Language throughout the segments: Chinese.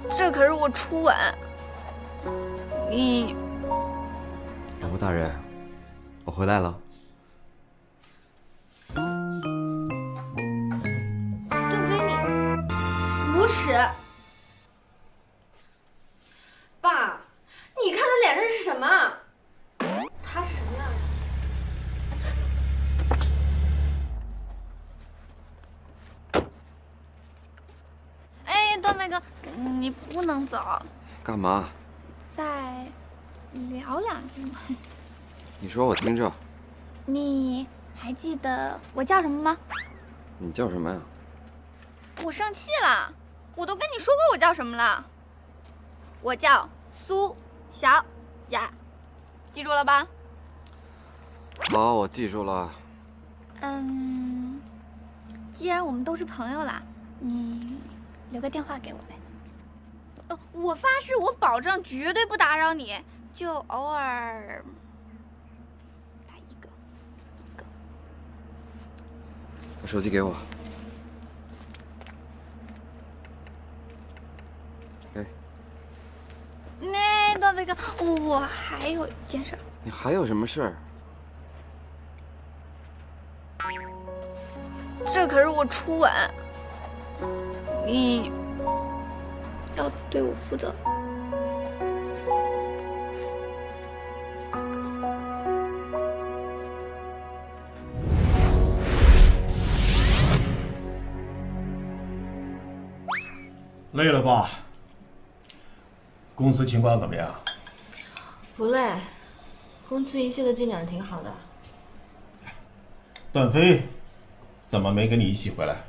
这可是我初吻。你，老婆大人，我回来了。段飞，你无耻！爸，你看他脸上是什么？他是什么样的人？哎，段飞哥，你不能走，干嘛？再聊两句嘛。你说我听着。你还记得我叫什么吗？你叫什么呀？我生气了，我都跟你说过我叫什么了。我叫苏小雅，记住了吧？好，我记住了。既然我们都是朋友啦，你留个电话给我呗。我发誓，我保证绝对不打扰你，就偶尔打一个。把手机给我。给。那段飞哥，我还有一件事。你还有什么事儿？这可是我初吻，你要对我负责。累了吧？公司情况怎么样？不累，公司一切都进展挺好的。段飞怎么没跟你一起回来？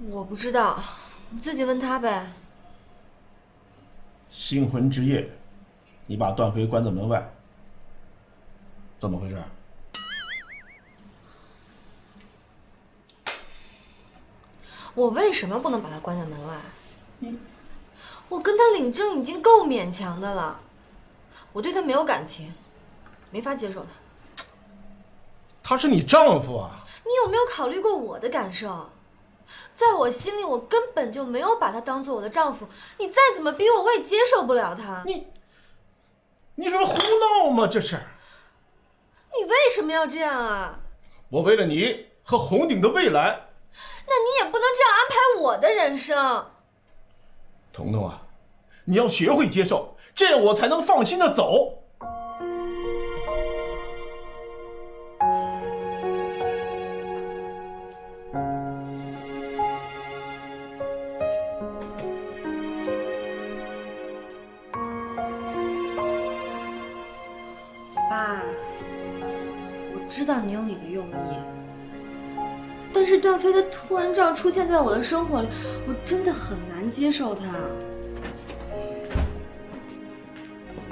我不知道，你自己问他呗。新婚之夜，你把段飞关在门外，怎么回事？我为什么不能把他关在门外？我跟他领证已经够勉强的了，我对他没有感情，没法接受他。他是你丈夫啊！你有没有考虑过我的感受？在我心里，我根本就没有把他当做我的丈夫。你再怎么逼我，我也接受不了他。你是胡闹吗？这是。你为什么要这样啊？我为了你和红顶的未来。那你也不能这样安排我的人生。彤彤啊，你要学会接受，这样我才能放心的走。爸，我知道你有你的用意，但是段飞他突然这样出现在我的生活里，我真的很难接受他。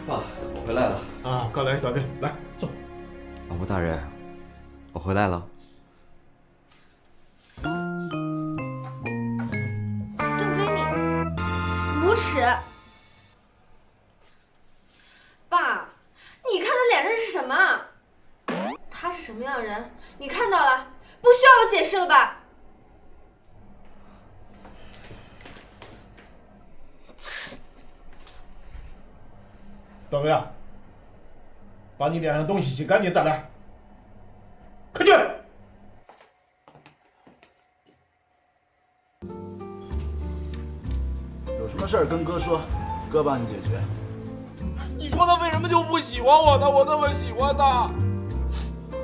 爸，我回来了。啊，快来，段飞，来坐。老婆大人，我回来了。段飞，你无耻！爸，你看他脸上是什么？他是什么样的人？你看到了，不需要我解释了吧？段飞啊，把你脸上东西洗干净再来，快去！有什么事儿跟哥说，哥帮你解决。你说他为什么就不喜欢我呢？我那么喜欢他，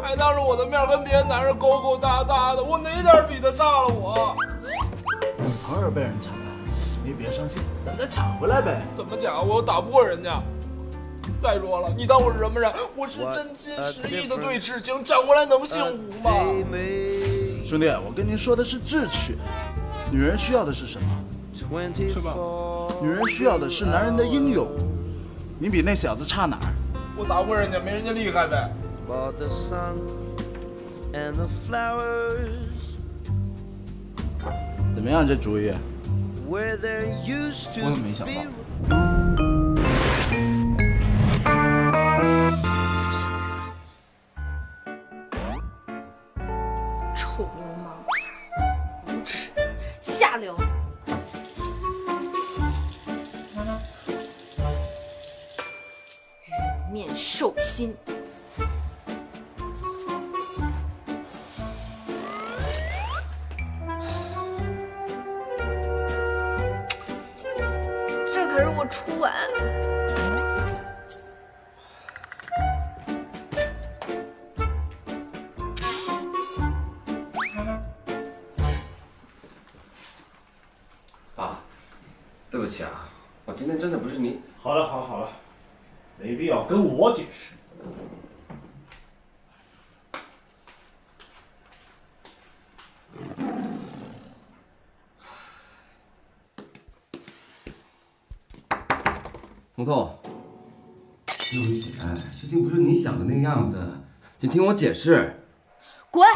还当着我的面跟别的男人勾勾搭搭的，我哪点比得上了我？女朋友被人抢了，你别伤心，咱再抢回来呗。怎么讲？我又打不过人家。再说了，你当我是什么人？我是真心实意的对事情，抢过来能幸福吗？兄弟，我跟您说的是智取，女人需要的是什么？是吧？女人需要的是男人的英勇。你比那小子差哪儿？我打不过人家，没人家厉害呗。怎么样，这主意？我怎么没想到？臭流氓，无耻，下流！面兽心。这可是我初吻。爸，对不起啊，我今天真的不是你。好了好了好了，没必要跟我解释。彤彤，对不起，事情不是你想的那个样子，请听我解释。滚！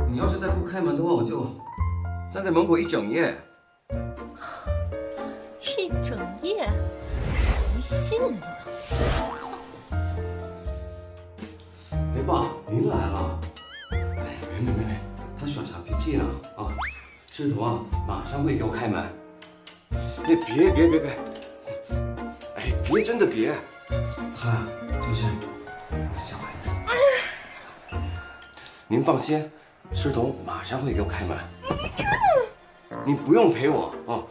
你要是再不开门的话，我就站在门口一整夜。一整夜，谁信呢？哎，爸，您来了。哎，没，他耍啥脾气呢？啊，师彤啊，马上会给我开门。哎，别，哎，别，真的别。他呀，就是小孩子。您放心，师彤马上会给我开门。你不用陪我啊。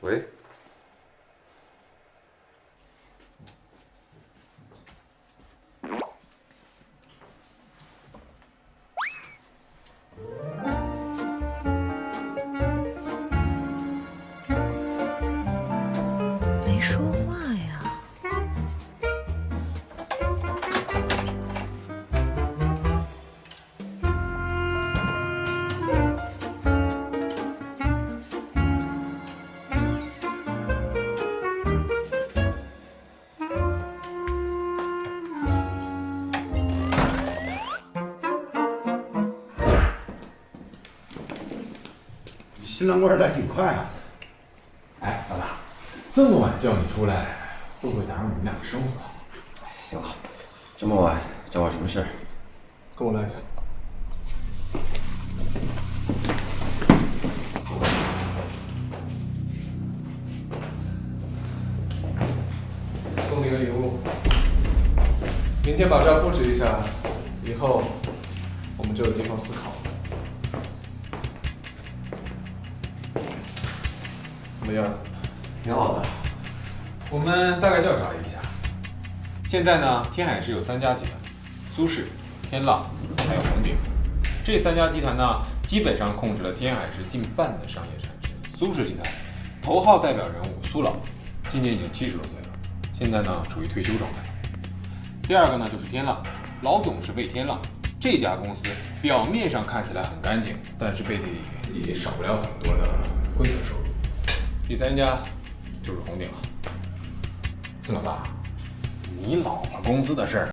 喂。没说话呀。新郎官来挺快啊！哎，老大，这么晚叫你出来，会不会打扰你们俩的生活？行了，这么晚找我什么事？跟我来一下。送你个礼物，明天把这儿布置一下，以后我们就有地方思考了。怎么样？挺好的。我们大概调查了一下，现在呢，天海市有3家集团，苏氏、天浪还有红鼎。这3家集团呢，基本上控制了天海市近半的商业产值。苏氏集团头号代表人物苏老，今年已经70多岁了，现在呢处于退休状态。第二个呢就是天浪，老总是魏天浪。这家公司表面上看起来很干净，但是背地里也少不了很多的灰色收入。第3家就是红鼎了。老大，你老婆公司的事儿